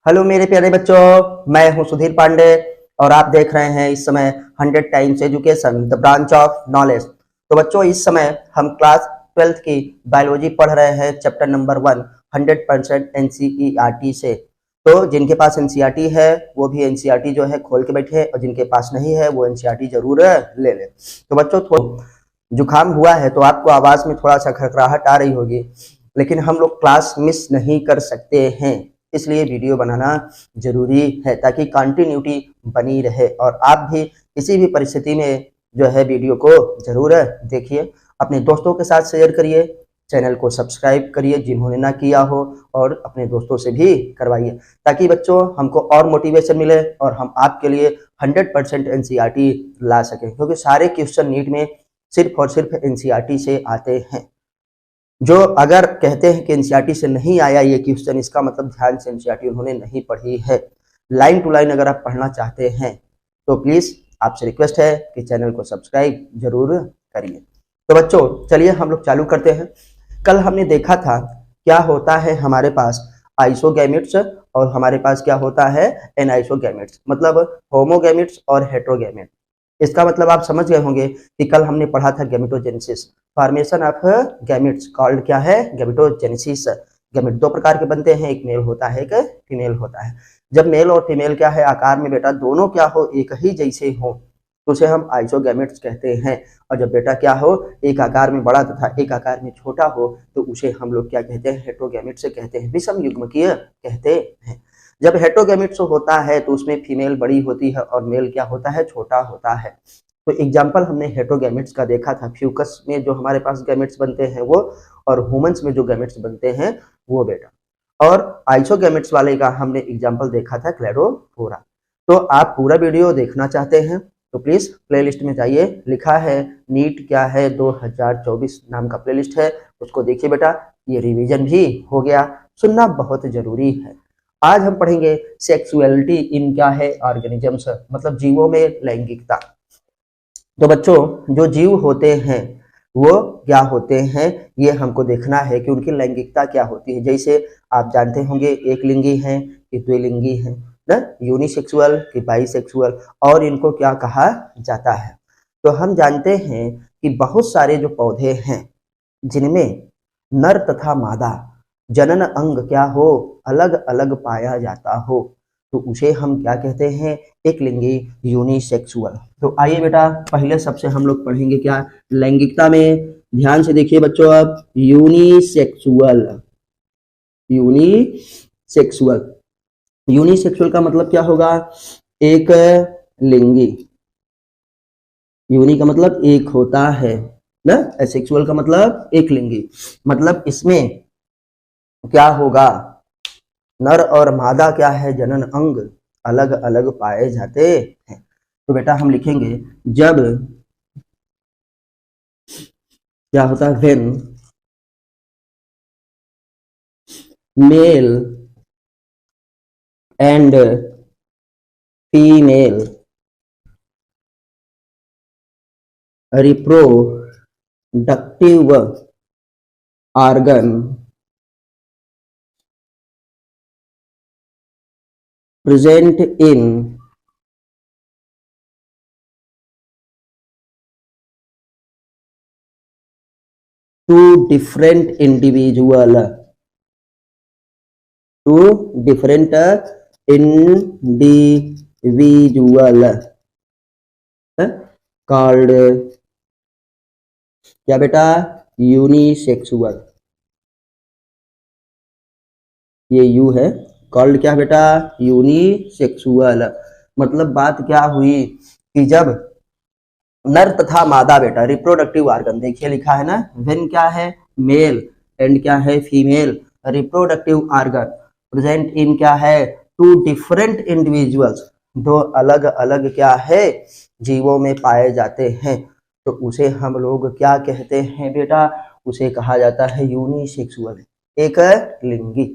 Hello मेरे प्यारे बच्चों, मैं हूं सुधीर पांडे और आप देख रहे हैं इस समय 100 times education the branch of knowledge. तो बच्चों, इस समय हम क्लास 12th की बायोलॉजी पढ़ रहे हैं, चैप्टर नंबर 1 100% एनसीईआरटी से। तो जिनके पास एनसीईआरटी है वो भी एनसीईआरटी जो है खोल के बैठे, और जिनके पास नहीं है वो एनसीईआरटी जरूर ले ले। तो बच्चों, थोड़ा जुकाम हुआ है तो आपको आवाज में थोड़ा सा खड़खड़ाहट आ रही होगी, लेकिन हम लोग क्लास मिस नहीं कर सकते हैं, इसलिए वीडियो बनाना जरूरी है ताकि कंटिन्यूटी बनी रहे। और आप भी किसी भी परिस्थिति में जो है वीडियो को जरूर देखिए, अपने दोस्तों के साथ शेयर करिए, चैनल को सब्सक्राइब करिए जिन्होंने ना किया हो, और अपने दोस्तों से भी करवाइए ताकि बच्चों हमको और मोटिवेशन मिले और हम आपके लिए 100% एनसीईआरटी ला सकें, क्योंकि सारे क्वेश्चन नीट में सिर्फ और सिर्फ एनसीईआरटी से आते हैं। जो अगर कहते हैं कि एनसीईआरटी से नहीं आया ये क्वेश्चन, इसका मतलब ध्यान से एनसीईआरटी उन्होंने नहीं पढ़ी है। लाइन टू लाइन अगर आप पढ़ना चाहते हैं तो प्लीज आपसे रिक्वेस्ट है कि चैनल को सब्सक्राइब जरूर करिए। तो बच्चों चलिए हम लोग चालू करते हैं। कल हमने देखा था क्या होता है हमारे पास आइसोगैमेट्स और हमारे पास क्या होता है एनाइसोगैमेट्स, मतलब होमोगैमेट्स और हेट्रोगैमेट। इसका मतलब आप समझ गए होंगे कि कल हमने पढ़ा था gametogenesis, formation of gametes called क्या है गैमेटोजेनेसिस। गैमेट दो प्रकार के बनते हैं, एक मेल होता है एक फीमेल होता है। जब मेल और फीमेल क्या है आकार में बेटा दोनों क्या हो एक ही जैसे हो तो उसे हम आइसोगैमेट्स कहते हैं, और जब बेटा क्या हो एक आकार में बड़ा तथा एक आकार में छोटा हो तो उसे हम लोग क्या कहते हैं हेट्रोगैमेट्स से कहते हैं, विषम युग्मकीय कहते हैं। जब हेट्रोगैमेट्स होता है तो उसमें फीमेल बड़ी होती है और मेल क्या होता है छोटा होता है। तो एग्जाम्पल हमने हेट्रोगैमेट्स का देखा था, फ्यूकस में जो हमारे पास गैमेट्स बनते हैं वो, और ह्यूमंस में जो गैमेट्स बनते हैं वो बेटा। और आइसोगैमेट्स वाले का हमने एग्जाम्पल देखा था क्लेडोफोरा। तो आप पूरा वीडियो देखना चाहते हैं तो प्लीज प्लेलिस्ट में जाइए, लिखा है नीट क्या है 2024 नाम का प्लेलिस्ट है, उसको देखिए बेटा। ये रिवीजन भी हो गया, सुनना बहुत जरूरी है। आज हम पढ़ेंगे सेक्सुअलिटी इन क्या है ऑर्गेनिजम्स, मतलब जीवों में लैंगिकता। तो बच्चों जो जीव होते हैं वो क्या होते हैं ये हमको देखना है कि उनकी लैंगिकता क्या होती है। जैसे आप जानते होंगे एक लिंगी हैं कि द्विलिंगी हैं ना, यूनिसेक्सुअल कि बाइसेक्सुअल, और इनको क्या कहा जाता है। तो हम जानते हैं कि बहुत सारे जो पौधे हैं जिनमें नर तथा मादा जनन अंग क्या हो अलग अलग पाया जाता हो तो उसे हम क्या कहते हैं एक लिंगी यूनिसेक्सुअल। तो आइए बेटा पहले सबसे हम लोग पढ़ेंगे क्या लैंगिकता में, ध्यान से देखिए बच्चों। अब यूनिसेक्सुअल, यूनिसेक्सुअल, यूनिसेक्सुअल का मतलब क्या होगा एक लिंगी। यूनि का मतलब एक होता है ना, एसेक्सुअल का मतलब एक लिंगी, मतलब इसमें क्या होगा नर और मादा क्या है जनन अंग अलग अलग पाए जाते हैं। तो बेटा हम लिखेंगे जब क्या होता है when mail and female reproductive organ present in two different individual called क्या बेटा यूनिसेक्सुअल। ये यू है, कॉल्ड क्या बेटा यूनिसेक्सुअल। मतलब बात क्या हुई कि जब नर तथा मादा बेटा रिप्रोडक्टिव ऑर्गन देखिए लिखा है ना, व्हेन क्या है मेल एंड क्या है female reproductive organ present in क्या है टू डिफरेंट इंडिविजुअल्स, दो अलग अलग क्या है जीवों में पाए जाते हैं तो उसे हम लोग क्या कहते हैं बेटा, उसे कहा जाता है यूनिसेक्सुअल, एक लिंगी।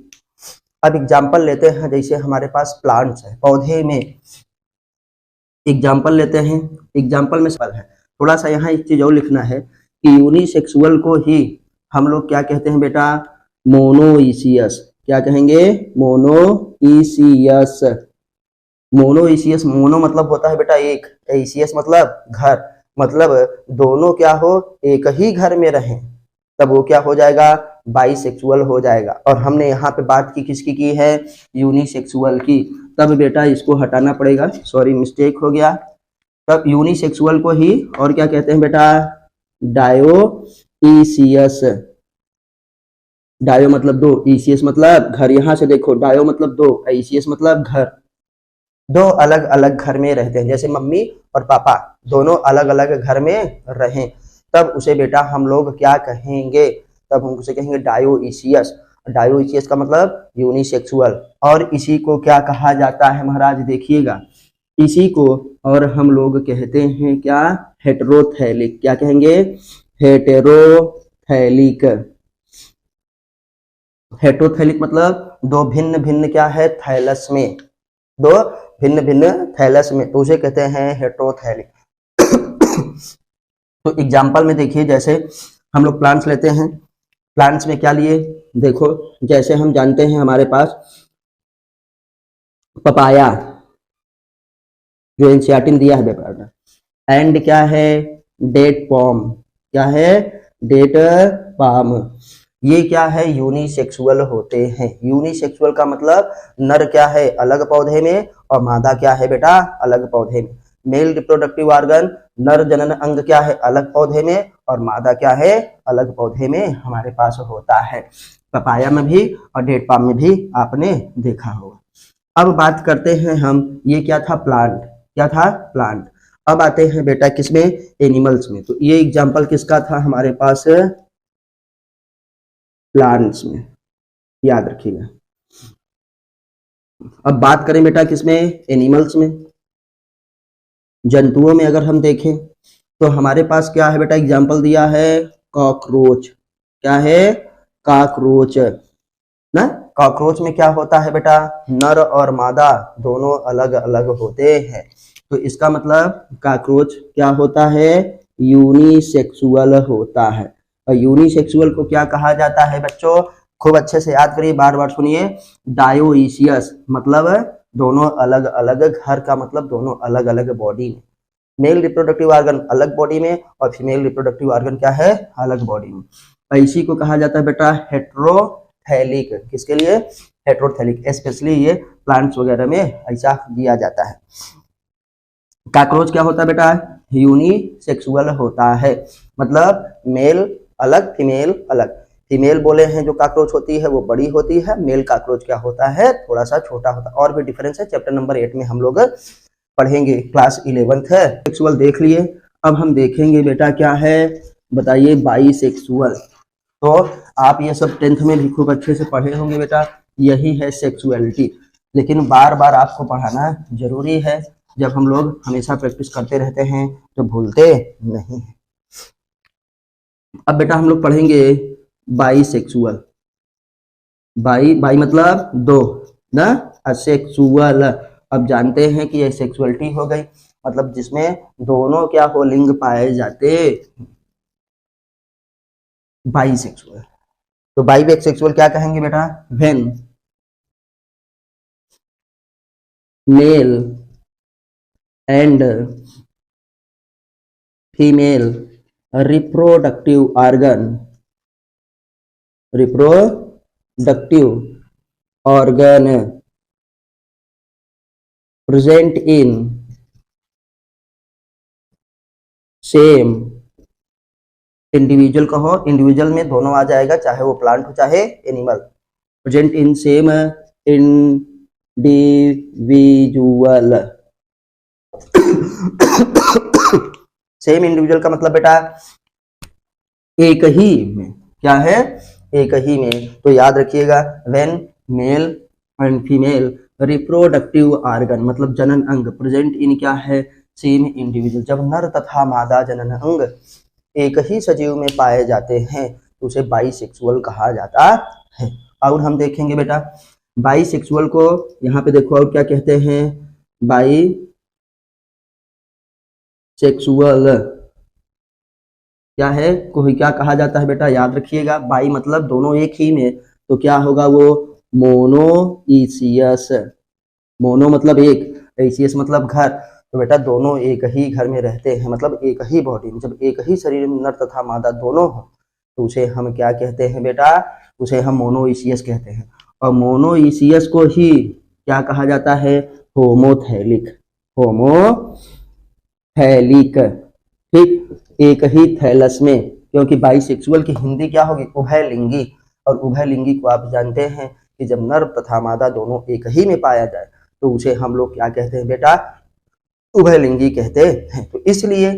अब एग्जाम्पल लेते हैं, जैसे हमारे पास प्लांट्स है पौधे में, एग्जाम्पल लेते हैं। एग्जाम्पल में सवाल है, थोड़ा सा यहाँ एक चीज और लिखना है कि यूनिसेक्सुअल को ही हम लोग क्या कहते हैं बेटा मोनोइसियस, क्या कहेंगे, मोनोइसियस। मोनोइसियस, मोनो मतलब होता है बेटा एक, इसियस मतलब घर, मतलब दोनों क्या हो, एक ही घर में रहें, तब वो क्या हो जाएगा, बाइसेक्सुअल हो जाएगा। और हमने यहाँ पे बात की किसकी की है, यूनिसेक्सुअल की। तब बेटा इसको हटाना पड़ेगा, सॉरी मिस्टेक हो गया। तब यूनिसेक्सुअल को ही और क्या कहते हैं बेटा, डायोइसियस। डायो मतलब दो, ईसीएस मतलब घर। यहां से देखो, डायो मतलब दो, ईसीएस मतलब घर। दो अलग अलग घर में रहते हैं, जैसे मम्मी और पापा दोनों अलग अलग घर में रहें, तब उसे बेटा हम लोग क्या कहेंगे, तब हम उसे कहेंगे डायोइसियस। डायोइसियस का मतलब यूनिसेक्सुअल। और इसी को क्या कहा जाता है महाराज, देखिएगा, इसी को और हम लोग कहते हैं क्या, हेटेरोथैलिक। क्या कहेंगे, हेटेरोथैलिक। हेटेरोथैलिक मतलब दो भिन्न भिन्न क्या है, थैलस में, दो भिन्न भिन्न थैलस में, तो उसे कहते हैं हेटेरोथैलिक। तो एग्जाम्पल में देखिए, जैसे हम लोग प्लांट्स लेते हैं, प्लांट्स में क्या लिए, देखो जैसे हम जानते हैं हमारे पास पपाया, जो एनसीईआरटी ने दिया है पेपर, एंड क्या है, डेट पॉम। क्या है, डेट पाम। ये क्या है, यूनिसेक्सुअल होते हैं। यूनिसेक्सुअल का मतलब नर क्या है अलग पौधे में, और मादा क्या है बेटा अलग पौधे में। मेल रिप्रोडक्टिव ऑर्गन, नर जनन अंग क्या है अलग पौधे में, और मादा क्या है अलग पौधे में हमारे पास होता है। पपाया में भी और डेट पाम में भी आपने देखा होगा। अब बात करते हैं हम, ये क्या था, प्लांट, क्या था, प्लांट। अब आते हैं बेटा किसमें, एनिमल्स में। तो ये एग्जांपल किसका था हमारे पास, प्लांट्स में, याद रखिएगा। अब बात करें बेटा किसमें, एनिमल्स में, जंतुओं में अगर हम देखें तो हमारे पास क्या है बेटा, एग्जांपल दिया है कॉकरोच। क्या है, कॉकरोच ना। कॉकरोच में क्या होता है बेटा, नर और मादा दोनों अलग अलग होते हैं, तो इसका मतलब कॉकरोच क्या होता है, यूनिसेक्सुअल होता है। और यूनिसेक्सुअल को क्या कहा जाता है बच्चों, खूब अच्छे से याद करिए, बार बार सुनिए, डायोइसियस मतलब दोनों अलग अलग घर का, मतलब दोनों अलग अलग बॉडी में। मेल रिप्रोडक्टिव ऑर्गन अलग बॉडी में, और फीमेल रिप्रोडक्टिव ऑर्गन क्या है अलग बॉडी में। इसी को कहा जाता है बेटा हेटेरोथैलिक। किसके लिए, हेटेरोथैलिक, स्पेशली ये प्लांट्स वगैरह में ऐसा दिया जाता है। कॉकरोच क्या होता है बेटा, यूनिसेक्सुअल होता है, मतलब मेल अलग फीमेल अलग। फीमेल बोले हैं जो कॉकरोच होती है वो बड़ी होती है, मेल कॉकरोच क्या होता है थोड़ा सा छोटा होता है। और भी डिफरेंस है, चैप्टर नंबर 8 में हम लोग पढ़ेंगे, क्लास 11th है। सेक्सुअल देख लिए, अब हम देखेंगे बेटा क्या है, बताइए, बाइसेक्सुअल। तो आप ये सब 10th में भी खूब अच्छे से पढ़े होंगे बेटा, यही है सेक्सुअलिटी। लेकिन बार बार आपको पढ़ाना जरूरी है, जब हम लोग हमेशा प्रैक्टिस करते रहते हैं तो भूलते नहीं हैं। अब बेटा हम लोग पढ़ेंगे बाइसेक्सुअल। बाई मतलब दो ना, असेक्सुअल। अब जानते हैं कि ये सेक्सुअलिटी हो गई, मतलब जिसमें दोनों क्या हो, लिंग पाए जाते, बाइसेक्सुअल। तो बाइसेक्सुअल क्या कहेंगे बेटा, when mail and female reproductive organ present in same individual कहो, इंडिविजुअल में दोनों आ जाएगा, चाहे वो प्लांट हो चाहे animal. Present in same individual. Same individual का मतलब बेटा एक ही में, क्या है, एक ही में। तो याद रखिएगा, when mail and female reproductive organ मतलब जनन अंग प्रेजेंट इन क्या है, सेम इंडिविजुअल। जब नर तथा मादा जनन अंग एक ही सजीव में पाए जाते हैं तो उसे बाइसेक्सुअल कहा जाता है। और हम देखेंगे बेटा बाइसेक्सुअल को, यहाँ पे देखो और क्या कहते हैं, बाइसेक्सुअल क्या है, कोई क्या कहा जाता है बेटा, याद रखिएगा, बाई मतलब दोनों एक ही में, तो क्या होगा वो मोनोइसियस। मोनो मतलब एक, एसियस मतलब घर। तो बेटा दोनों एक ही घर में रहते हैं, मतलब एक ही बॉडी में। जब एक ही शरीर में नर तथा मादा दोनों हो तो उसे हम क्या कहते हैं बेटा? उसे हम मोनोइसियस कहते हैं। और मोनोइसियस को ही क्या कहा जाता है? होमोथैलिक। होमोथैलिक, ठीक। एक ही थैलस में, क्योंकि बाइसेक्सुअल की हिंदी क्या होगी? उभयलिंगी। और उभयलिंगी को आप जानते हैं कि जब नर तथा मादा दोनों एक ही में पाया जाए तो उसे हम लोग क्या कहते हैं बेटा? उभयलिंगी कहते हैं। तो इसलिए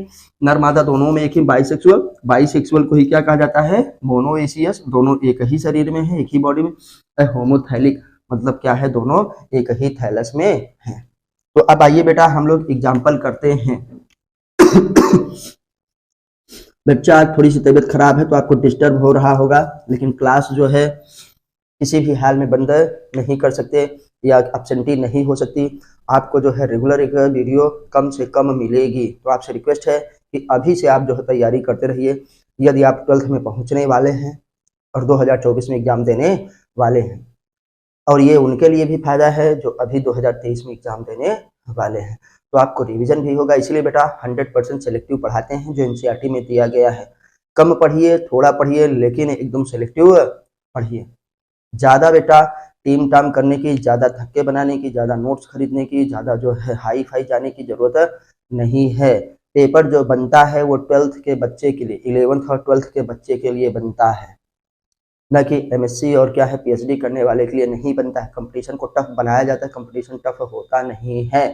नर मादा दोनों में एक ही बाइसेक्सुअल, बाइसेक्सुअल को ही क्या कहा जाता है? मोनोइसियस, दोनों एक ही शरीर में है, एक ही बॉडी में। होमोथैलिक मतलब क्या है? दोनों एक ही थैलस में है। तो अब आइए बेटा हम लोग एग्जाम्पल करते हैं। बच्चा आज थोड़ी सी तबीयत खराब है तो आपको डिस्टर्ब हो रहा होगा, लेकिन क्लास जो है किसी भी हाल में बंद नहीं कर सकते या एब्सेंटी नहीं हो सकती। आपको जो है रेगुलर एक वीडियो कम से कम मिलेगी। तो आपसे रिक्वेस्ट है कि अभी से आप जो है तैयारी करते रहिए। यदि आप 12th में पहुंचने वाले हैं और 2024 में एग्जाम देने वाले हैं, और ये उनके लिए भी फायदा है जो अभी 2023 में एग्जाम देने वाले हैं, तो आपको रिवीजन भी होगा। इसलिए बेटा 100% सेलेक्टिव पढ़ाते हैं जो एनसीईआरटी में दिया गया है। कम पढ़िए, थोड़ा पढ़िए, लेकिन एकदम सेलेक्टिव पढ़िए। ज़्यादा बेटा टीम टाम करने की, ज़्यादा थक्के बनाने की, ज़्यादा नोट्स खरीदने की, ज़्यादा जो है हाई फाई जाने की ज़रूरत नहीं है। पेपर जो बनता है वो 12th के बच्चे के लिए, 11th और 12th के बच्चे के लिए बनता है, न कि एमएससी और क्या है पीएचडी करने वाले के लिए नहीं बनता है। कंपटीशन को टफ बनाया जाता है, कंपटीशन टफ होता नहीं है।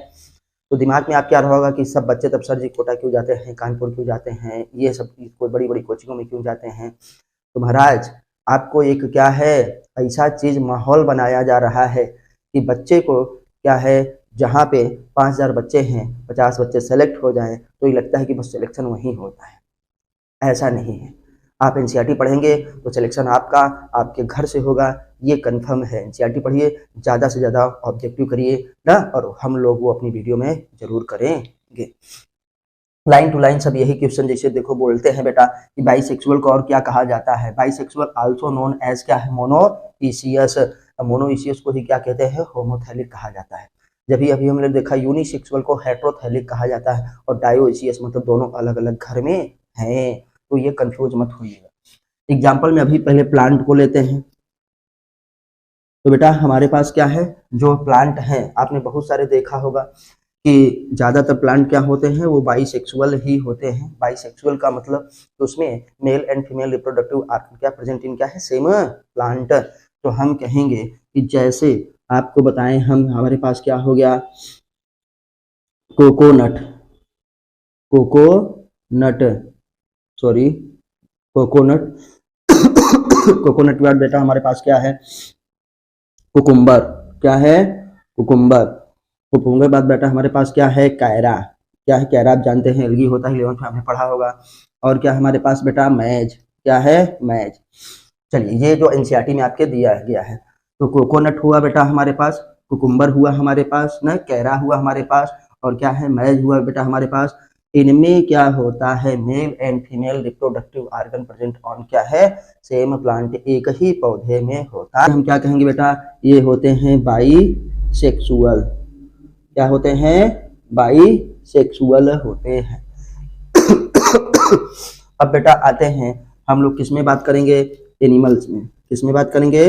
तो दिमाग में आप क्या रहोगा कि सब बच्चे तब सर जी कोटा क्यों जाते हैं, कानपुर क्यों जाते हैं, ये सब कोई बड़ी बड़ी कोचिंगों में क्यों जाते हैं? तो महाराज आपको एक क्या है ऐसा चीज माहौल बनाया जा रहा है कि बच्चे को क्या है, जहाँ पे 5000 बच्चे हैं 50 बच्चे सेलेक्ट हो जाएं तो ये लगता है कि बस सिलेक्शन वहीं होता है। ऐसा नहीं है। आप एनसीईआरटी पढ़ेंगे तो सिलेक्शन आपका आपके घर से होगा, ये कंफर्म है। एनसीईआरटी पढ़िए, ज़्यादा से ज़्यादा ऑब्जेक्टिव करिए ना, और हम लोग वो अपनी वीडियो में जरूर करेंगे। लाइन टू लाइन सब यही क्वेश्चन जैसे देखो बोलते हैं बेटा कि बाइसेक्सुअल को और क्या कहा जाता है? बाइसेक्सुअल आल्सो नोन एज क्या है? मोनोइसियस। मोनोइसियस को ही क्या कहते हैं? होमोथैलिक कहा जाता है। जब भी अभी हमने देखा यूनिसेक्सुअल को हेट्रोथैलिक कहा जाता है, और डायोइसियस मतलब दोनों अलग अलग घर में हैं। तो ये कंफ्यूज मत होइएगा। एग्जाम्पल में अभी पहले प्लांट को लेते हैं। तो बेटा हमारे पास क्या है, जो प्लांट है आपने बहुत सारे देखा होगा कि ज़्यादातर प्लांट क्या होते हैं, वो बाइसेक्सुअल ही होते हैं। बाइसेक्सुअल का मतलब तो उसमें male and female reproductive organ क्या प्रेजेंट इन क्या है? Same plant. तो हम कहेंगे कि जैसे आपको बताएं, हम हमारे पास क्या हो गया? Coconut, coconut, sorry coconut. Coconut के बाद बेटा हमारे पास क्या है? कुकुम्बर। क्या है? कुकुम्बर। कुकुम्बर के बाद बेटा हमारे पास क्या है? कैरा। क्या है कैरा? आप जानते हैं एलगी होता है, 11th में आपने पढ़ा होगा। और क्या हमारे पास बेटा? मैज। क्या है? मैज। चलिए ये जो एनसीईआरटी में आपके दिया गया है। तो कोकोनट हुआ बेटा हमारे पास, कुकुम्बर हुआ हमारे पास ना, कैरा हुआ हमारे पास, और क्या है? मैज हुआ बेटा हमारे पास। इनमें क्या होता है? Male and female reproductive organ present on क्या है? सेम प्लांट, एक ही पौधे में होता है। हम क्या कहेंगे बेटा? ये होते हैं बाइसेक्सुअल। क्या होते हैं? बाइसेक्सुअल होते हैं। अब बेटा आते हैं हम लोग किस में बात करेंगे? एनिमल्स में। किस में बात करेंगे?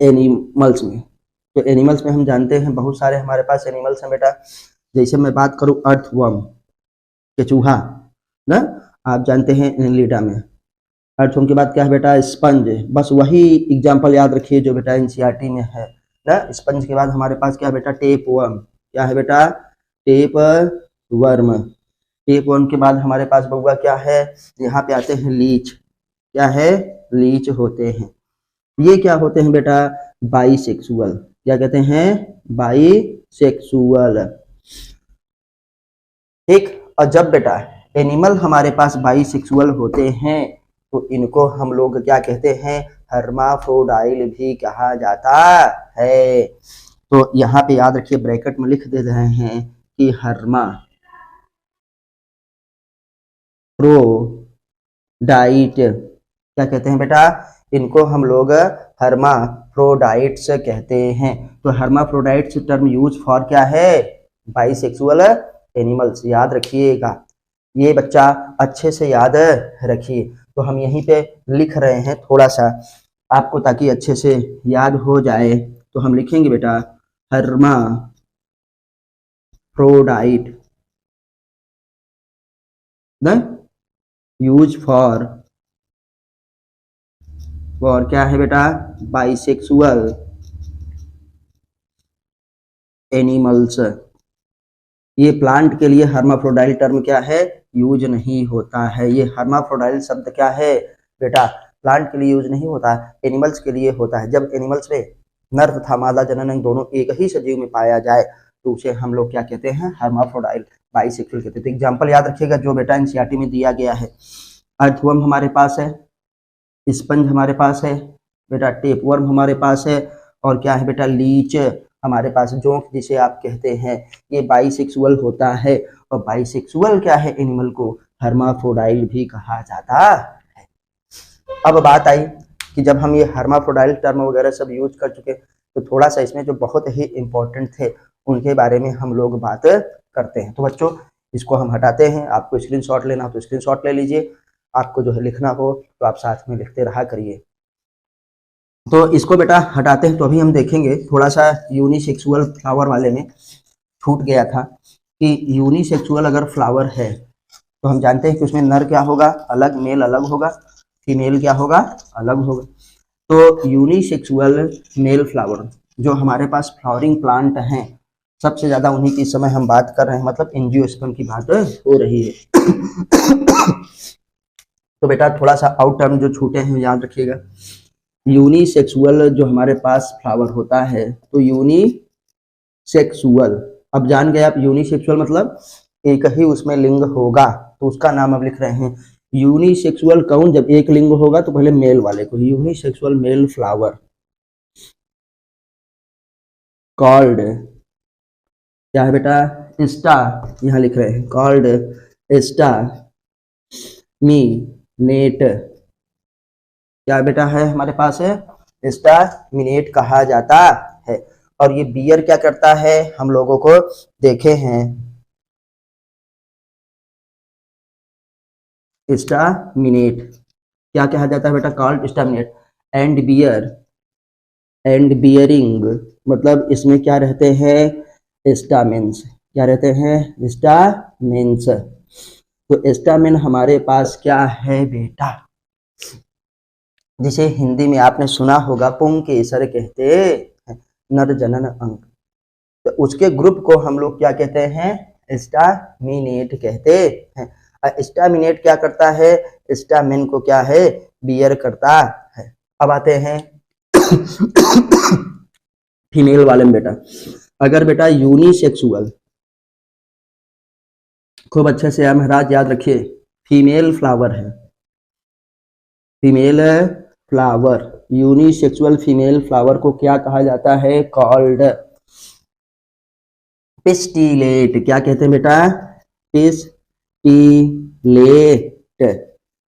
एनिमल्स में। तो एनिमल्स में हम जानते हैं बहुत सारे हमारे पास एनिमल्स हैं बेटा। जैसे मैं बात करूं अर्थवर्म, केचूहा ना, आप जानते हैं एनिलिडा में। अर्थवर्म के बाद क्या है बेटा? स्पंज। बस वही एग्जांपल याद रखिए जो बेटा एनसीईआरटी में है ना। स्पंज के बाद हमारे पास क्या है बेटा? Tape worm. क्या है बेटा? Tape worm. टेप वर्म के बाद हमारे पास बउआ क्या है? यहाँ पे आते हैं लीच। क्या है? लीच होते हैं। ये क्या होते हैं बेटा? बाइसेक्सुअल। क्या कहते हैं? बाइसेक्सुअल। ठीक। और जब बेटा एनिमल हमारे पास बाइसेक्सुअल होते हैं तो इनको हम लोग क्या कहते हैं? हर्माफ्रोडाइल भी कहा जाता है। तो यहाँ पे याद रखिए, ब्रैकेट में लिख दे रहे हैं कि हर्माफ्रोडाइट क्या कहते हैं बेटा? इनको हम लोग हर्माफ्रोडाइट्स कहते हैं। तो हर्माफ्रोडाइट्स टर्म यूज फॉर क्या है, बाइसेक्सुअल एनिमल्स। याद रखिएगा, ये बच्चा अच्छे से याद रखिए। तो हम यहीं पे लिख रहे हैं थोड़ा सा आपको, ताकि अच्छे से याद हो जाए। तो हम लिखेंगे बेटा हर्माफ्रोडाइट द यूज फॉर क्या है बेटा, बाइसेक्सुअल एनिमल्स। ये प्लांट के लिए हर्माफ्रोडाइल टर्म क्या है, यूज नहीं होता है। ये हर्माफ्रोडाइल शब्द क्या है बेटा, प्लांट के लिए यूज नहीं होता है, एनिमल्स के लिए होता है। जब एनिमल्स में नर तथा मादा जनन दोनों एक ही सजीव में पाया जाए तो उसे हम लोग क्या कहते हैं, हर्माफ्रोडाइल बाइसेक्सुअल कहते हैं। तो एग्जाम्पल याद रखिएगा जो बेटा एनसीईआरटी में दिया गया है। अर्थवर्म हमारे पास है, स्पंज हमारे पास है बेटा, टेपवर्म हमारे पास है, और क्या है बेटा, लीच हमारे पास, जोंक जिसे आप कहते हैं, ये बाइसेक्सुअल होता है। और बाइसेक्सुअल क्या है एनिमल को, हर्माफ्रोडाइल भी कहा जाता है। अब बात आई कि जब हम ये हर्माफ्रोडाइल टर्म वगैरह सब यूज कर चुके तो थोड़ा सा इसमें जो बहुत ही इंपॉर्टेंट थे उनके बारे में हम लोग बात करते हैं। तो बच्चों इसको हम हटाते हैं, आपको स्क्रीनशॉट लेना हो तो स्क्रीनशॉट ले लीजिए, आपको जो है लिखना हो तो आप साथ में लिखते रहा करिए। तो इसको बेटा हटाते हैं। तो अभी हम देखेंगे थोड़ा सा यूनिसेक्सुअल फ्लावर वाले में छूट गया था कि यूनिसेक्सुअल अगर फ्लावर है तो हम जानते हैं कि उसमें नर क्या होगा अलग, मेल अलग होगा, फीमेल क्या होगा अलग होगा। तो यूनिसेक्सुअल मेल फ्लावर जो हमारे पास फ्लावरिंग प्लांट हैं, सबसे ज्यादा उन्हीं की इस समय हम बात कर रहे हैं, मतलब एंजियोस्पर्म की बात हो रही है। तो बेटा थोड़ा सा आउट टर्म जो छूटे हैं याद रखिएगा। यूनिसेक्सुअल जो हमारे पास फ्लावर होता है, तो यूनिसेक्सुअल, अब जान गए आप, यूनिसेक्सुअल मतलब एक ही उसमें लिंग होगा, तो उसका नाम अब लिख रहे हैं यूनिसेक्सुअल। कौन, जब एक लिंग होगा तो पहले मेल वाले को, यूनिसेक्सुअल मेल फ्लावर कॉल्ड क्या है बेटा, स्टा, यहाँ लिख रहे हैं कॉल्ड स्टा मी नेट, क्या बेटा है हमारे पास है, स्टामिनेट कहा जाता है। और ये बियर क्या करता है हम लोगों को देखे हैं, स्टामिनेट क्या कहा जाता है बेटा, called staminate. And bear, and bearing मतलब इसमें क्या रहते हैं, स्टामेंस, क्या रहते हैं, स्टामेंस। तो स्टामेन हमारे पास क्या है बेटा, जिसे हिंदी में आपने सुना होगा पुंकेसर कहते हैं, नर जनन अंग। तो उसके ग्रुप को हम लोग क्या कहते हैं, स्टामिनेट कहते हैं। स्टामिनेट क्या करता है, स्टामिन को क्या है, बियर करता है। अब आते हैं फीमेल वाले में बेटा, अगर बेटा यूनिसेक्सुअल, खूब अच्छे से महाराज याद रखिए, फीमेल फ्लावर है, female flower, unisexual female flower को क्या कहा जाता है, कॉल्ड पिस्टिलेट। क्या कहते हैं बेटा, पिस्टिलेट,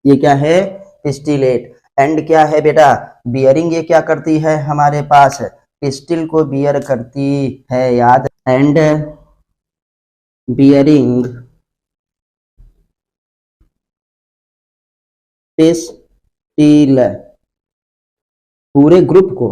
ये क्या है, पिस्टिलेट। एंड क्या है बेटा, बियरिंग, ये क्या करती है हमारे पास, पिस्टिल को बियर करती है, याद। एंड बियरिंग पिस्टिल, पूरे ग्रुप को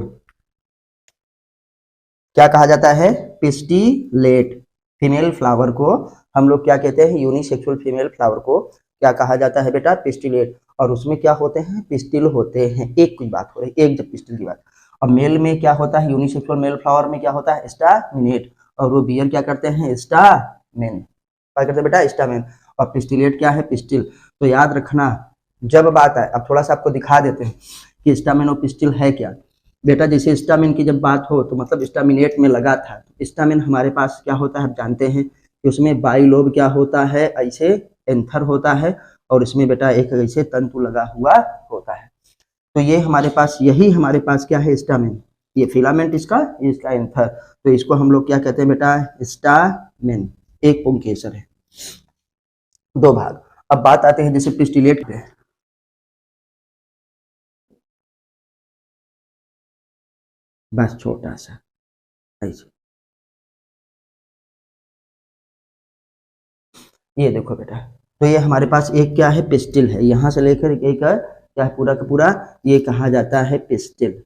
क्या कहा जाता है, पिस्टिलेट। फीमेल फ्लावर को हम लोग क्या कहते हैं, यूनिसेक्सुअल फीमेल फ्लावर को क्या कहा जाता है बेटा, पिस्टिलेट। और उसमें क्या होते हैं, पिस्टिल होते हैं। एक की बात हो रही है, एक जब पिस्टिल की बात। और मेल में क्या होता है, यूनिसेक्सुअल मेल फ्लावर में क्या होता है, स्टामिनेट। और वो बियर क्या करते हैं, स्टामेन, क्या करते हैं बेटा, स्टामेन। और पिस्टिलेट क्या है, पिस्टिल। तो याद रखना जब बात आए, अब थोड़ा सा आपको दिखा देते हैं कि स्टामेन और पिस्टिल है क्या बेटा। जैसे स्टामिन की जब बात हो तो मतलब स्टामिनेट में लगा था, स्टामिन हमारे पास क्या होता है, आप जानते हैं कि उसमें बाइलोब क्या होता है, ऐसे एंथर होता है, और इसमें बेटा एक ऐसे तंतु लगा हुआ होता है। तो ये हमारे पास, यही हमारे पास क्या है, स्टामिन, ये फिलामेंट इसका एंथर। तो इसको हम लोग क्या कहते हैं बेटा, स्टामिन। एक पुंकेसर है, दो भाग। अब बात आते हैं जैसे पिस्टिलेट पे, बस छोटा सा ऐसे। ये देखो बेटा, तो ये हमारे पास एक क्या है, पिस्टिल है, यहाँ से लेकर एक क्या है, पूरा का पूरा ये कहा जाता है पिस्टिल,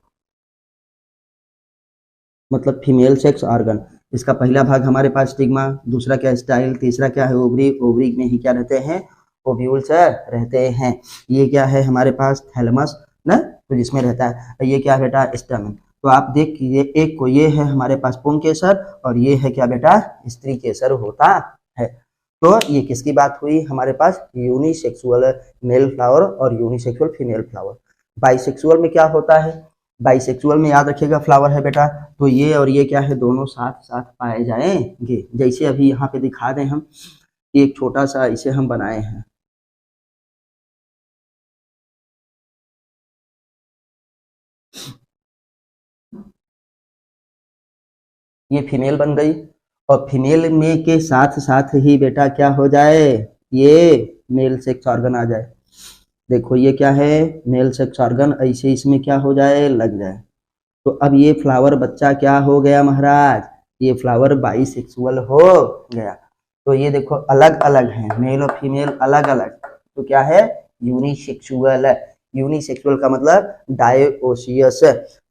मतलब फीमेल सेक्स ऑर्गन। इसका पहला भाग हमारे पास स्टिग्मा, दूसरा क्या स्टाइल, तीसरा क्या है ओवरी, ओवरी में ही क्या रहते हैं, ओव्यूल्स रहते हैं। ये क्या है हमारे पास थैलेमस ना, तो जिसमें रहता है। ये क्या बेटा, स्टैमेन। तो आप देखिए एक को, ये है हमारे पास पुंकेसर और ये है क्या बेटा, स्त्री केसर होता है। तो ये किसकी बात हुई हमारे पास, यूनिसेक्सुअल मेल फ्लावर और यूनिसेक्सुअल फीमेल फ्लावर। बाइसेक्सुअल में क्या होता है, बाइसेक्सुअल में याद रखिएगा फ्लावर है बेटा, तो ये और ये क्या है, दोनों साथ साथ पाए जाएंगे। जैसे अभी यहाँ पे दिखा दें हम, एक छोटा सा इसे हम बनाए हैं, ये फीमेल बन गई, और फीमेल में के साथ साथ ही बेटा क्या हो जाए, ये मेल सेक्स ऑर्गन आ जाए। देखो ये क्या है, मेल सेक्स ऑर्गन, ऐसे इसमें क्या हो जाए, लग जाए। तो अब ये फ्लावर बच्चा क्या हो गया महाराज, ये फ्लावर बाइसेक्सुअल हो गया। तो ये देखो अलग अलग है, मेल और फीमेल अलग अलग, तो क्या है, यूनिसेक्सुअल। यूनिसेक्सुअल का मतलब डायोसियस,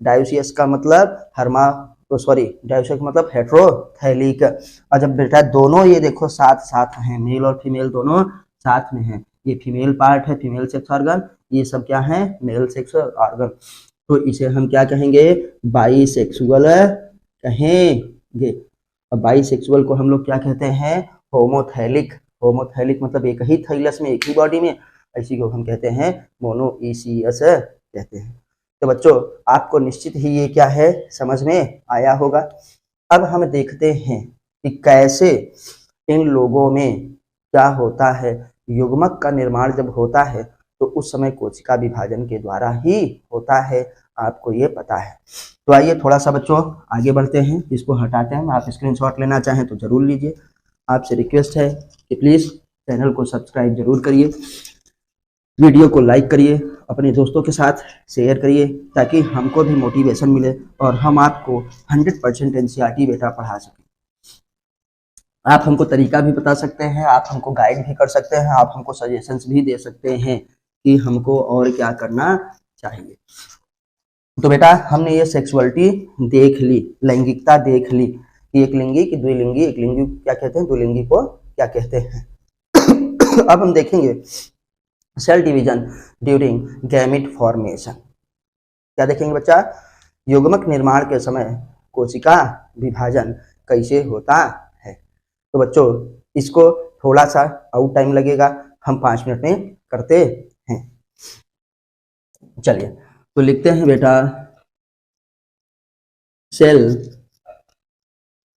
डायोसियस का मतलब हर्मा, तो सॉरी डायोसियस का मतलब हेट्रोथैलिक। और जब बेटा दोनों ये देखो साथ साथ हैं, मेल और फीमेल दोनों साथ में हैं, ये फीमेल पार्ट है फीमेल सेक्स ऑर्गन, ये सब क्या है, मेल सेक्स ऑर्गन, तो इसे हम क्या कहेंगे, बाइसेक्सुअल कहेंगे। और बाइसेक्सुअल को हम लोग क्या कहते हैं, होमोथैलिक। होमोथैलिक मतलब एक ही थैलस में, एक ही बॉडी में, इसी को हम कहते हैं मोनोइसियस कहते हैं। तो बच्चों आपको निश्चित ही ये क्या है, समझ में आया होगा। अब हम देखते हैं कि कैसे इन लोगों में क्या होता है, युग्मक का निर्माण जब होता है तो उस समय कोशिका विभाजन के द्वारा ही होता है, आपको ये पता है। तो आइए थोड़ा सा बच्चों आगे बढ़ते हैं, इसको हटाते हैं, आप स्क्रीनशॉट लेना चाहें तो जरूर लीजिए। आपसे रिक्वेस्ट है कि प्लीज़ चैनल को सब्सक्राइब जरूर करिए, वीडियो को लाइक करिए, अपने दोस्तों के साथ शेयर करिए, ताकि हमको भी मोटिवेशन मिले और हम आपको 100% एनसीईआरटी बेटा पढ़ा सकें। आप हमको तरीका भी बता सकते हैं, आप हमको गाइड भी कर सकते हैं, आप हमको सजेशंस भी दे सकते हैं कि हमको और क्या करना चाहिए। तो बेटा हमने ये सेक्सुअलिटी देख ली, लैंगिकता देख ली कि एक लिंगी की द्विलिंगी, एक लिंगी क्या कहते हैं, द्विलिंगी को क्या कहते हैं। अब हम देखेंगे cell division during gamete formation. क्या देखेंगे बच्चा, युग्मक निर्माण के समय कोशिका विभाजन कैसे होता है। तो बच्चों इसको थोड़ा सा आउट टाइम लगेगा, हम 5 मिनट में करते हैं। चलिए तो लिखते हैं बेटा, cell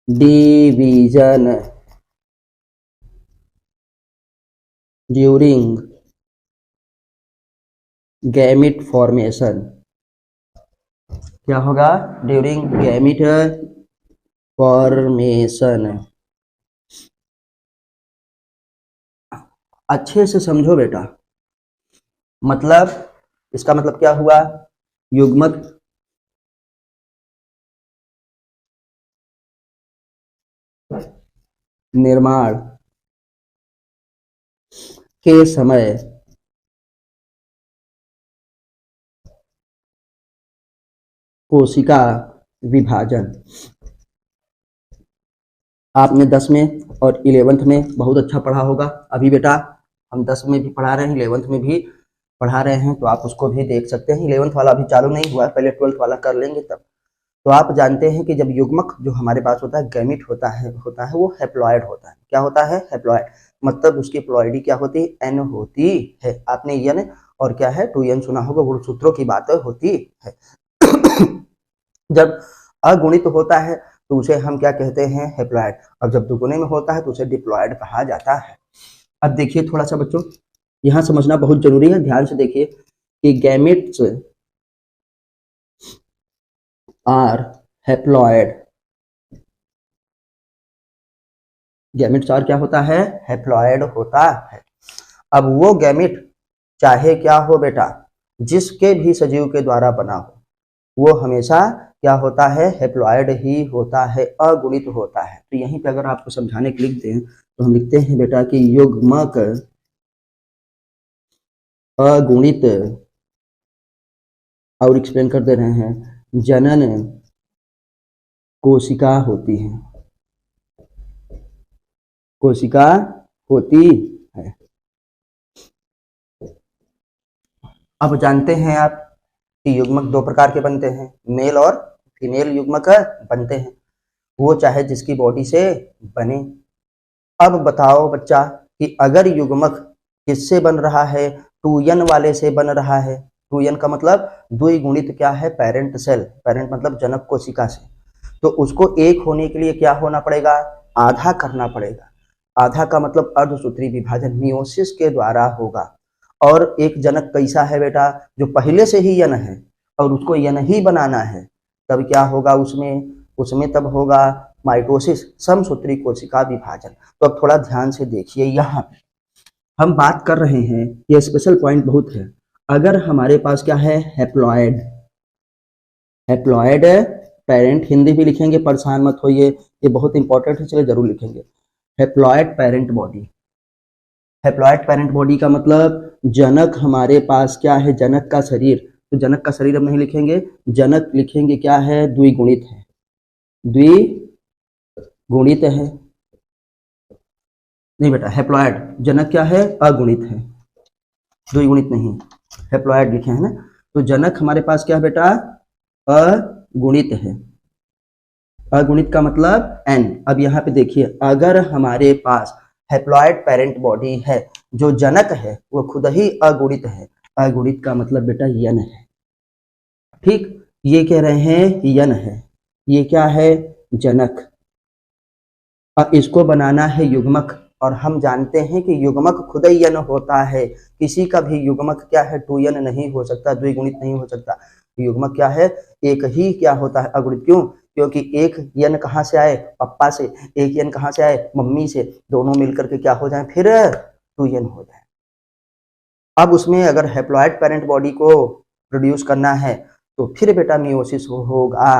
division during gamete formation. क्या होगा, ड्यूरिंग गैमिट फॉर्मेशन। अच्छे से समझो बेटा, मतलब इसका मतलब क्या हुआ, युग्मक निर्माण के समय कोशिका विभाजन। आपने 10 में और 11th में बहुत अच्छा पढ़ा होगा। अभी बेटा हम 10 में भी पढ़ा रहे हैं, 11th में भी पढ़ा रहे हैं, तो आप उसको भी देख सकते हैं। 11th वाला अभी चालू नहीं हुआ है, पहले 12th वाला कर लेंगे तब। तो आप जानते हैं कि जब युग्मक जो हमारे पास होता है, गैमिट होता है वो हैप्लॉइड होता है। क्या होता है, हैप्लॉइड, मतलब उसकी प्लॉइडी क्या होती है, एन होती है। आपने एन और क्या है 2n सुना होगा, गुणसूत्रों की बात होती है। जब अगुणित होता है तो उसे हम क्या कहते हैं, हैप्लॉइड, और जब दुगुने में होता है तो उसे डिप्लॉइड कहा जाता है। अब देखिए थोड़ा सा बच्चों यहाँ समझना बहुत जरूरी है, ध्यान से देखिए कि gametes are haploid, gametes are क्या होता है, हैप्लॉइड होता है। अब वो गैमेट चाहे क्या हो बेटा, जिसके भी सजीव के द्वारा बना हो, वो हमेशा क्या होता है, हैप्लॉइड ही होता है, अगुणित होता है। तो यहीं पे अगर आपको समझाने के लिखते हैं तो हम लिखते हैं बेटा कि युग्मक अगुणित, और एक्सप्लेन कर दे रहे हैं, जनन कोशिका होती है, कोशिका होती है। अब जानते हैं आप कि युग्मक दो प्रकार के बनते हैं, मेल और फीमेल युग्मक बनते हैं, वो चाहे जिसकी बॉडी से बने। अब बताओ बच्चा कि अगर युग्मक किससे बन रहा है, 2n वाले से बन रहा है। 2n का मतलब द्विगुणित क्या है, पेरेंट सेल, पेरेंट मतलब जनक कोशिका से, तो उसको एक होने के लिए क्या होना पड़ेगा, आधा करना पड़ेगा। आधा का मतलब अर्धसूत्री विभाजन मियोसिस के द्वारा होगा। और एक जनक कैसा है बेटा, जो पहले से ही यन है और उसको यन ही बनाना है, तब क्या होगा उसमें तब होगा माइटोसिस, समसूत्री कोशिका विभाजन। तो अब थोड़ा ध्यान से देखिए, यहाँ पे हम बात कर रहे हैं, ये स्पेशल पॉइंट बहुत है। अगर हमारे पास क्या है, हैप्लॉइड, हैप्लॉइड पेरेंट, हिंदी भी लिखेंगे, परेशान मत होइए, ये बहुत इंपॉर्टेंट है, चलिए जरूर लिखेंगे। Haploid parent body, haploid parent body का मतलब जनक हमारे पास क्या है, जनक का शरीर, तो जनक का शरीर हम नहीं लिखेंगे, जनक लिखेंगे क्या है, द्विगुणित है, द्विगुणित है। नहीं बेटा, हैप्लॉइड जनक क्या है, अगुणित है, द्विगुणित नहीं, हैप्लॉइड लिखे हैं ना। तो जनक हमारे पास क्या है बेटा, अगुणित है। अगुणित का मतलब n। अब यहाँ पे देखिए, अगर हमारे पास हैप्लॉइड पेरेंट बॉडी है, जो जनक है वो खुद ही अगुणित है, अगुणित का मतलब बेटा यन है, ठीक, ये कह रहे हैं यन है, ये क्या है, जनक। अब इसको बनाना है युग्मक, और हम जानते हैं कि युग्मक खुद ही यन होता है, किसी का भी युग्मक क्या है, 2n नहीं हो सकता, द्विगुणित नहीं हो सकता। युग्मक क्या है, एक ही क्या होता है, अगुणित। क्यों, क्योंकि एक यन कहाँ से आए, पप्पा से, एक यन कहाँ से आए, मम्मी से, दोनों मिलकर के क्या हो जाए, फिर 2n हो जाए। अब उसमें अगर हैप्लॉइड पेरेंट बॉडी को प्रोड्यूस करना है तो फिर बेटा मियोसिस होगा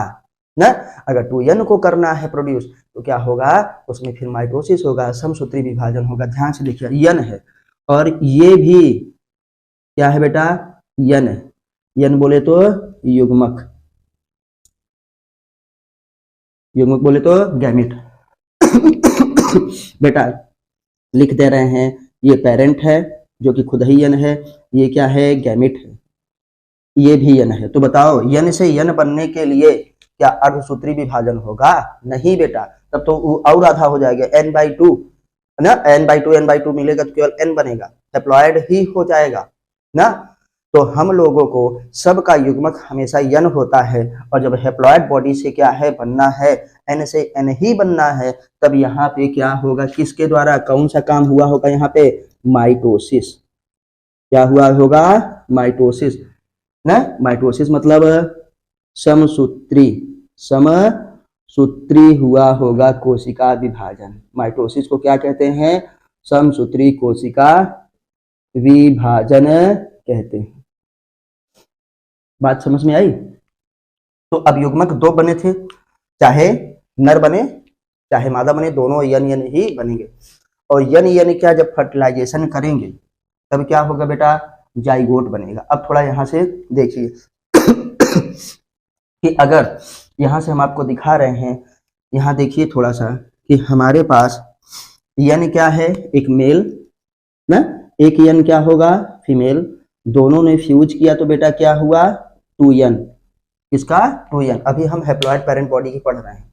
ना। अगर 2n को करना है प्रोड्यूस तो क्या होगा, उसमें फिर माइटोसिस होगा, समसूत्री विभाजन होगा। ध्यान से देखिए, यन है, और ये भी क्या है बेटा, यन, यन बोले तो युग्मक, युग्मक बोले तो गैमिट। बेटा लिख दे रहे हैं, ये पेरेंट है जो कि खुद ही यन है, ये क्या है, गैमिट है, ये भी यन है। तो बताओ, यन से यन बनने के लिए क्या अर्धसूत्री विभाजन होगा, नहीं बेटा, तब तो और आधा हो जाएगा, n/2 ना, n/2 मिलेगा तो केवल n बनेगा, हैप्लॉइड ही हो जाएगा ना। तो हम लोगों को सबका युग्मक हमेशा यन होता है, और जब हैप्लॉइड बॉडी से क्या है, बनना है, n से n ही बनना है, तब यहाँ पे क्या होगा, किसके द्वारा, कौन सा काम हुआ होगा यहाँ पे, माइटोसिस, क्या हुआ होगा, माइटोसिस ना। माइटोसिस मतलब समसूत्री, समसूत्री हुआ होगा कोशिका विभाजन। माइटोसिस को क्या कहते हैं, समसूत्री कोशिका विभाजन कहते हैं। बात समझ में आई। तो अब युग्मक दो बने थे, चाहे नर बने चाहे मादा बने, दोनों यन यन ही बनेंगे। और यन यन क्या, जब फर्टिलाइजेशन करेंगे तब क्या होगा बेटा, जाइगोट बनेगा। अब थोड़ा यहाँ से देखिए कि अगर यहाँ से हम आपको दिखा रहे हैं, यहाँ देखिए थोड़ा सा कि हमारे पास यन क्या है, एक मेल ना, एक यन क्या होगा, फीमेल, दोनों ने फ्यूज किया तो बेटा क्या हुआ, 2n, इसका 2n। अभी हम हैप्लॉइड पेरेंट बॉडी की पढ़ रहे हैं,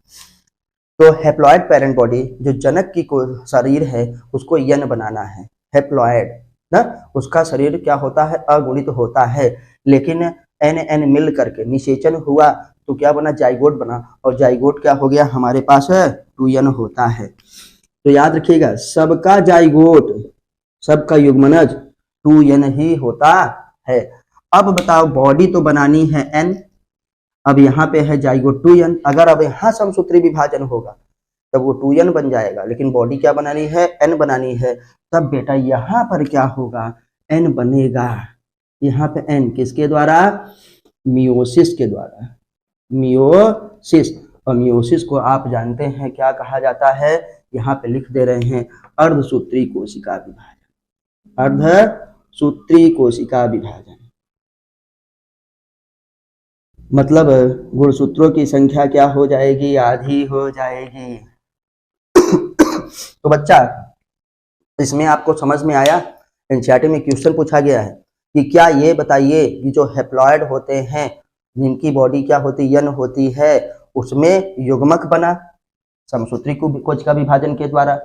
तो हैप्लॉइड पेरेंट बॉडी जो जनक की शरीर है उसको यन बनाना है, हैप्लॉइड ना, उसका शरीर क्या होता है, अगुणित होता है, लेकिन n मिल करके निषेचन हुआ तो क्या बना, जाइगोट बना, और जाइगोट क्या हो गया, हमारे पास 2n होता है। तो याद रखिएगा, सबका जाइगोट, सबका युग्मनज 2n ही होता है। अब बताओ, बॉडी तो बनानी है n, अब यहाँ पे है जाइगोट 2n, अगर अब यहाँ समसूत्री विभाजन होगा तब वो 2n बन जाएगा, लेकिन बॉडी क्या बनानी है, n बनानी है, तब बेटा यहाँ पर क्या होगा, n बनेगा। यहाँ पे n किसके द्वारा, मियोसिस के द्वारा, मियोसिस। और मियोसिस को आप जानते हैं क्या कहा जाता है, यहाँ पे लिख दे रहे हैं, अर्धसूत्री कोशिका विभाजन, अर्धसूत्री कोशिका विभाजन। मतलब गुणसूत्रों की संख्या क्या हो जाएगी, आधी हो जाएगी। तो बच्चा इसमें आपको समझ में आया, एनसीईआरटी में क्वेश्चन पूछा गया है कि क्या ये बताइए कि जो हैप्लॉयड होते हैं जिनकी बॉडी क्या होती है, यन होती है, उसमें युग्मक बना समसूत्री कोशिका विभाजन के द्वारा,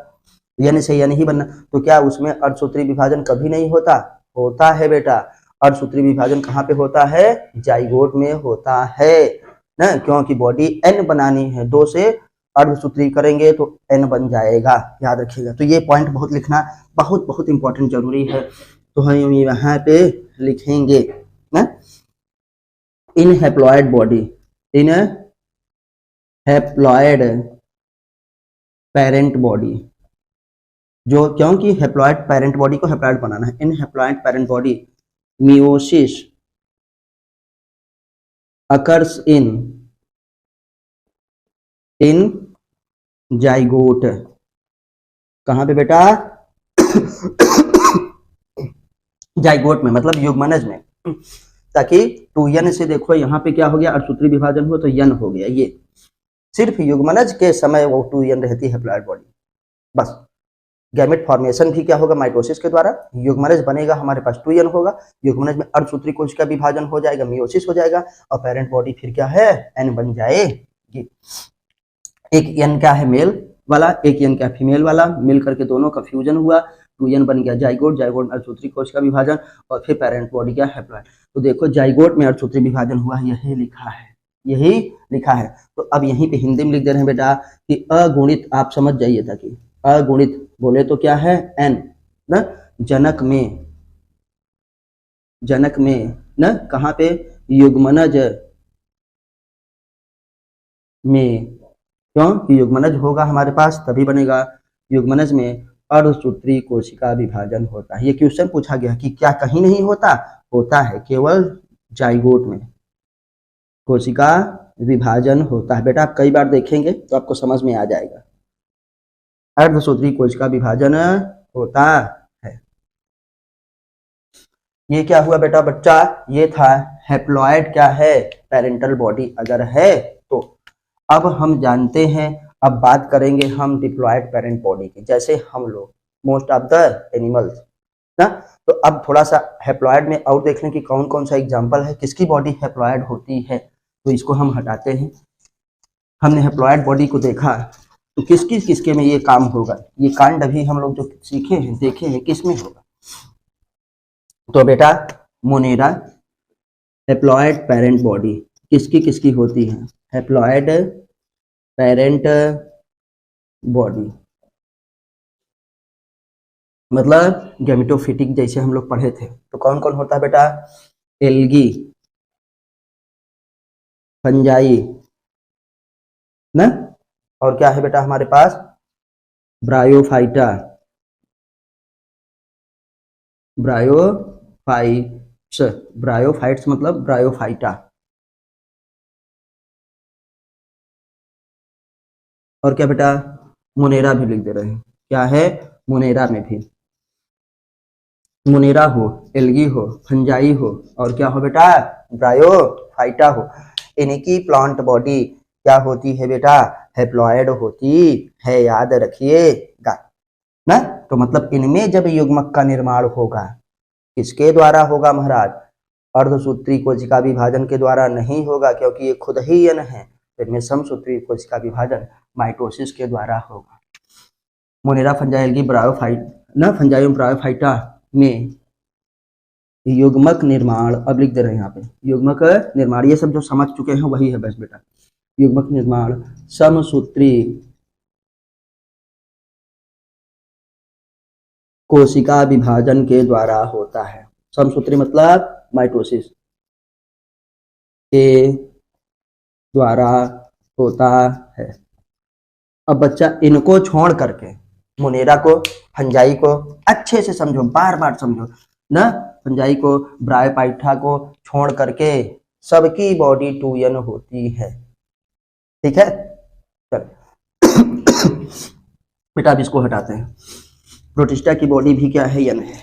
यन से यन ही बनना, तो क्या उसमें अर्धसूत्री विभाजन कभी नहीं होता? होता है बेटा। अर्धसूत्री विभाजन कहाँ पे होता है? जाइगोट में होता है ना, क्योंकि बॉडी एन बनानी है, 2 से अर्धसूत्री करेंगे तो एन बन जाएगा, याद रखिएगा। तो ये पॉइंट बहुत लिखना बहुत बहुत इंपॉर्टेंट जरूरी है, तो हम यहाँ पे लिखेंगे ना, in haploid body, in haploid parent body, जो क्योंकि हैप्लॉयड पेरेंट बॉडी को हैप्लॉयड बनाना है, in haploid parent body meiosis occurs in zygote. कहां पे बेटा? जाइगोट में, मतलब युग्मनज में, ताकि 2n से देखो यहाँ पे क्या हो गया, अर्धसूत्री विभाजन हो तो यन हो गया। ये सिर्फ युग्मनज के समय वो 2n रहती है हैप्लॉयड बॉडी, बस। गैमेट फॉर्मेशन भी क्या होगा, माइटोसिस के द्वारा। युग्मनज बनेगा, हमारे पास 2n होगा, युग्मनज में अर्धसूत्री कोशिका विभाजन हो जाएगा, मियोसिस हो जाएगा, और पेरेंट बॉडी फिर क्या है, n बन जाएगी। एक n क्या है मेल वाला, एक n क्या फीमेल वाला, मिल करके दोनों का फ्यूजन हुआ, 2n बन गया जाइगोट, जाइगोट में अर्धसूत्री कोशिका विभाजन, और फिर पेरेंट बॉडी क्या, हैप्लॉयड। तो देखो जाइगोट में अर्धसूत्री विभाजन हुआ, यही लिखा है, यही लिखा है। तो अब यहीं पे हिंदी में लिख दे रहे हैं बेटा कि अगुणित, आप समझ जाइए ताकि अगुणित बोले तो क्या है, n ना, जनक में ना, कहाँ पे, युग्मनज में, क्यों युग्मनज होगा हमारे पास तभी बनेगा, युग्मनज में अर्धसूत्री कोशिका विभाजन होता है। ये क्वेश्चन पूछा गया कि क्या कहीं नहीं होता? होता है, केवल जाइगोट में कोशिका विभाजन होता है। बेटा आप कई बार देखेंगे तो आपको समझ में आ जाएगा, अर्धसूत्री कोशिका विभाजन होता है। ये क्या हुआ बेटा बच्चा, ये था हैप्लॉयड क्या है, पेरेंटल बॉडी अगर है तो। अब हम जानते हैं, अब बात करेंगे हम डिप्लॉयड पेरेंट बॉडी की, जैसे हम लोग मोस्ट ऑफ द एनिमल्स ना। तो अब थोड़ा सा हैप्लॉयड में और देख लें कि कौन कौन सा एग्जांपल है, किसकी बॉडी हैप्लॉयड होती है। तो इसको हम हटाते हैं, हमने हैप्लॉयड बॉडी को देखा, तो किसके में ये काम होगा, ये कांड अभी हम लोग जो सीखे हैं, देखे हैं, किस में होगा। तो बेटा मोनेरा हैप्लॉयड पेरेंट बॉडी किसकी होती है, हैप्लॉयड पेरेंट बॉडी, मतलब गैमेटोफिटिक जैसे हम लोग पढ़े थे। तो कौन कौन होता है बेटा, एल्गी, फंजाई ना, और क्या है बेटा हमारे पास, ब्रायोफाइटा, ब्रायोफाइट्स मतलब ब्रायोफाइटा, और क्या बेटा, मोनेरा भी लिख दे रहे हैं, क्या है, मोनेरा में भी, मोनेरा हो, एल्गी हो, फंजाई हो, और क्या हो बेटा, ब्रायोफाइटा हो। इनकी प्लांट बॉडी क्या होती है बेटा, हैप्लॉयड होती है, याद रखिएगा ना। तो मतलब इनमें जब युग्मक का निर्माण होगा, किसके द्वारा होगा महाराज, अर्धसूत्री कोशिका विभाजन के द्वारा नहीं होगा, क्योंकि ये खुद ही यन है। इनमें समसूत्री कोशिका विभाजन माइटोसिस के द्वारा होगा। मोनेरा, फंजाई, एल्गी, ब्रायोफाइट ना, फंजाई और ब्रायोफाइटा में युग्मक निर्माण, अब लिख दे रहे हैं यहाँ पे युग्मक निर्माण, ये सब जो समझ चुके हैं वही है बस बेटा। युग्मक निर्माण समसूत्री कोशिका विभाजन के द्वारा होता है। समसूत्री मतलब माइटोसिस के द्वारा होता है। अब बच्चा इनको छोड़ करके मोनेरा को, फंजाई को अच्छे से समझो, बार बार समझो ना, फंजाई को, ब्रायोफाइटा को छोड़ करके सबकी बॉडी 2n होती है। ठीक है, चलो बेटा अब इसको हटाते हैं। प्रोटिस्टा की बॉडी भी क्या है, n है।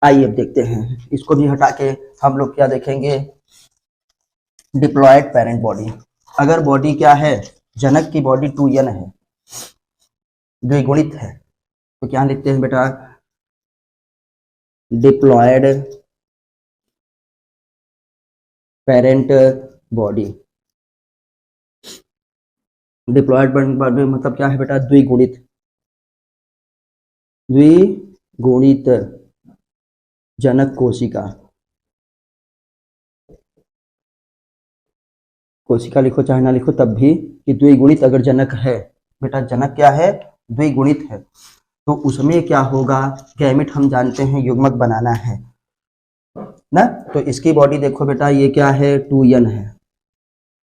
आइए अब देखते हैं, इसको भी हटा के हम लोग क्या देखेंगे, डिप्लॉयड पेरेंट बॉडी। अगर बॉडी क्या है, जनक की बॉडी 2n है, द्विगुणित है, तो क्या लिखते हैं बेटा, diploid parent body. Diploid parent body मतलब क्या है बेटा, द्विगुणित, द्विगुणित जनक कोशिका। कोशिका लिखो चाहे ना लिखो तब भी, कि द्विगुणित अगर जनक है बेटा, जनक क्या है, द्विगुणित है, तो उसमें क्या होगा, गैमेट हम जानते हैं युग्मक बनाना है ना। तो इसकी बॉडी देखो बेटा, ये क्या है, 2n है,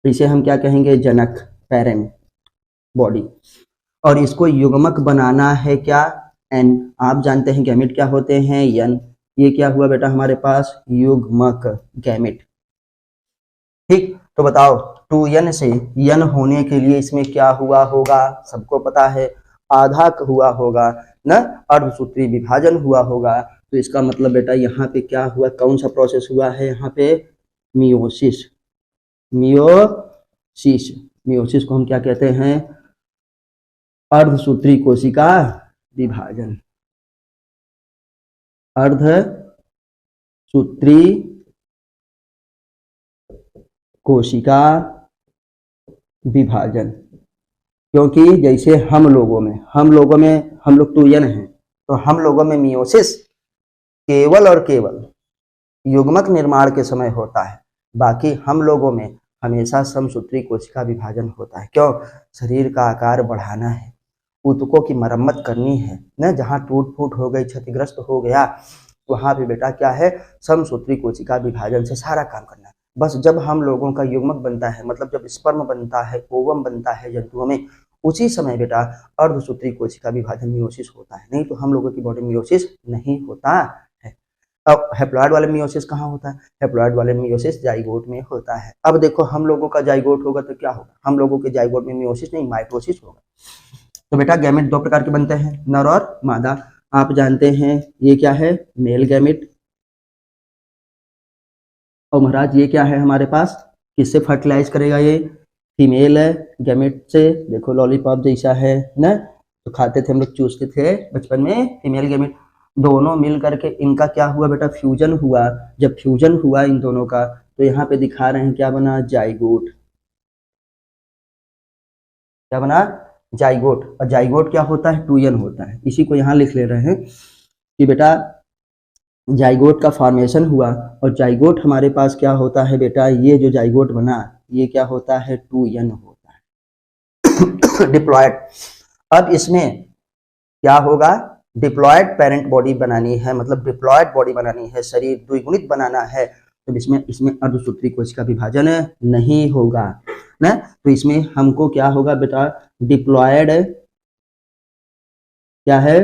तो इसे हम क्या कहेंगे, जनक पेरेंट बॉडी। और इसको युग्मक बनाना है क्या, n। आप जानते हैं गैमेट क्या होते हैं, n। ये क्या हुआ बेटा हमारे पास, युग्मक गैमेट। ठीक, तो बताओ 2n से n होने के लिए इसमें क्या हुआ होगा, सबको पता है, आधा हुआ होगा ना, अर्धसूत्री विभाजन हुआ होगा। तो इसका मतलब बेटा यहाँ पे क्या हुआ, कौन सा प्रोसेस हुआ है, यहाँ पे मियोसिस। मियोसिस, मियोसिस को हम क्या कहते हैं, अर्धसूत्री कोशिका विभाजन। अर्धसूत्री कोशिका विभाजन। क्योंकि जैसे हम लोगों में हम लोग 2n हैं, तो हम लोगों में मियोसिस केवल और केवल युग्मक निर्माण के समय होता है, बाकी हम लोगों में हमेशा समसूत्री कोशिका विभाजन होता है। क्यों, शरीर का आकार बढ़ाना है, ऊतकों की मरम्मत करनी है न, जहाँ टूट फूट हो गई, क्षतिग्रस्त हो गया, वहां पे बेटा क्या है, समसूत्री कोशिका विभाजन से सारा काम करना है। बस जब हम लोगों का युग्मक बनता है, मतलब जब स्पर्म बनता है, ओवम बनता है जंतुओं में, उसी समय बेटा अर्धसूत्री कोशिका विभाजन मियोसिस होता है, नहीं तो हम लोगों की बॉडी मियोसिस नहीं होता है। अब हैप्लॉइड वाले मियोसिस कहाँ होता है, हैप्लॉइड वाले मियोसिस जाइगोट में होता है। अब देखो हम लोगों का जाइगोट होगा तो क्या होगा, हम लोगों के जाइगोट में मियोसिस नहीं, माइटोसिस होगा। तो बेटा गैमेट दो प्रकार के बनते हैं, नर और मादा। आप जानते हैं ये क्या है, मेल गैमेट, और महाराज ये क्या है हमारे पास, किससे फर्टिलाइज करेगा, ये फीमेल गैमेट से। देखो लॉलीपॉप जैसा है ना, तो खाते थे हम लोग, चूसते थे बचपन में, फीमेल गैमेट। दोनों मिल करके इनका क्या हुआ बेटा, फ्यूजन हुआ। जब फ्यूजन हुआ इन दोनों का, तो यहाँ पे दिखा रहे हैं क्या बना, जाइगोट। क्या बना, जाइगोट। और जाइगोट क्या होता है, 2n होता है। इसी को यहाँ लिख ले रहे हैं कि बेटा जाइगोट का फॉर्मेशन हुआ, और जाइगोट हमारे पास क्या होता है बेटा, ये जो जाइगोट बना ये क्या होता है, 2n होता है। डिप्लॉयड। अब इसमें क्या होगा, डिप्लॉयड पेरेंट बॉडी बनानी है, मतलब डिप्लॉयड बॉडी बनानी है, शरीर द्विगुणित बनाना है, तो इसमें अर्धसूत्री कोशिका विभाजन नहीं होगा ना। तो इसमें हमको क्या होगा बेटा, डिप्लॉयड क्या है,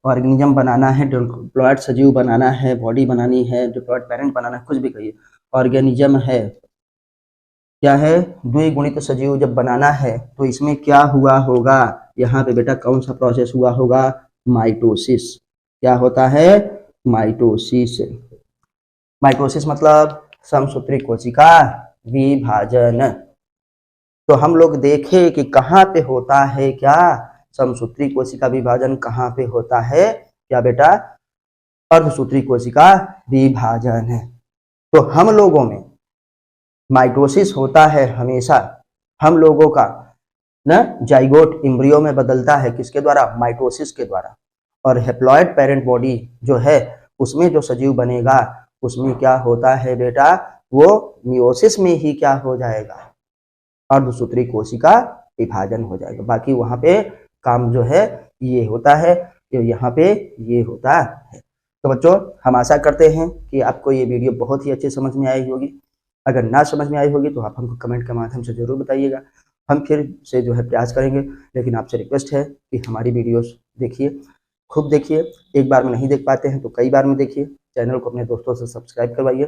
ऑर्गेनिज्म बनाना है, डिप्लॉयड सजीव बनाना है, बॉडी बनानी है, डिप्लॉयड पेरेंट बनाना है, कुछ भी कहिए, ऑर्गेनिज्म है, क्या है, द्विगुणित सजीव जब बनाना है, तो इसमें क्या हुआ होगा, यहाँ पे बेटा कौन सा प्रोसेस हुआ होगा, माइटोसिस। क्या होता है, माइटोसिस। माइटोसिस मतलब समसूत्री कोशिका विभाजन। तो हम लोग देखे कि कहाँ पे होता है क्या, समसूत्री कोशिका विभाजन कहाँ पे होता है क्या बेटा, अर्धसूत्री कोशिका विभाजन है। तो हम लोगों में माइटोसिस होता है हमेशा, हम लोगों का ना जाइगोट एम्ब्रियो में बदलता है, किसके द्वारा, माइटोसिस के द्वारा। और हैप्लॉइड पेरेंट बॉडी जो है, उसमें जो सजीव बनेगा, उसमें क्या होता है बेटा, वो मियोसिस में ही क्या हो जाएगा, अर्धसूत्री कोशिका विभाजन हो जाएगा। बाकी वहां पे काम जो है ये होता है, यहाँ पे ये होता है। तो बच्चों हम आशा करते हैं कि आपको ये वीडियो बहुत ही अच्छे समझ में आई होगी। अगर ना समझ में आई होगी तो आप हमको कमेंट के माध्यम से जरूर बताइएगा, हम फिर से जो है प्रयास करेंगे। लेकिन आपसे रिक्वेस्ट है कि हमारी वीडियोस देखिए, खूब देखिए, एक बार में नहीं देख पाते हैं तो कई बार में देखिए, चैनल को अपने दोस्तों से सब्सक्राइब करवाइए,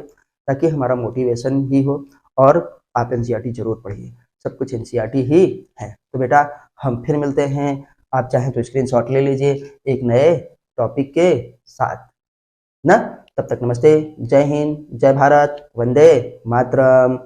ताकि हमारा मोटिवेशन भी हो और आप एनसीईआरटी जरूर पढ़िए, सब कुछ एनसीईआरटी ही है। तो बेटा हम फिर मिलते हैं, आप चाहें तो स्क्रीनशॉट ले लीजिए एक नए टॉपिक के साथ ना। तब तक नमस्ते, जय हिंद, जय भारत, वंदे मातरम।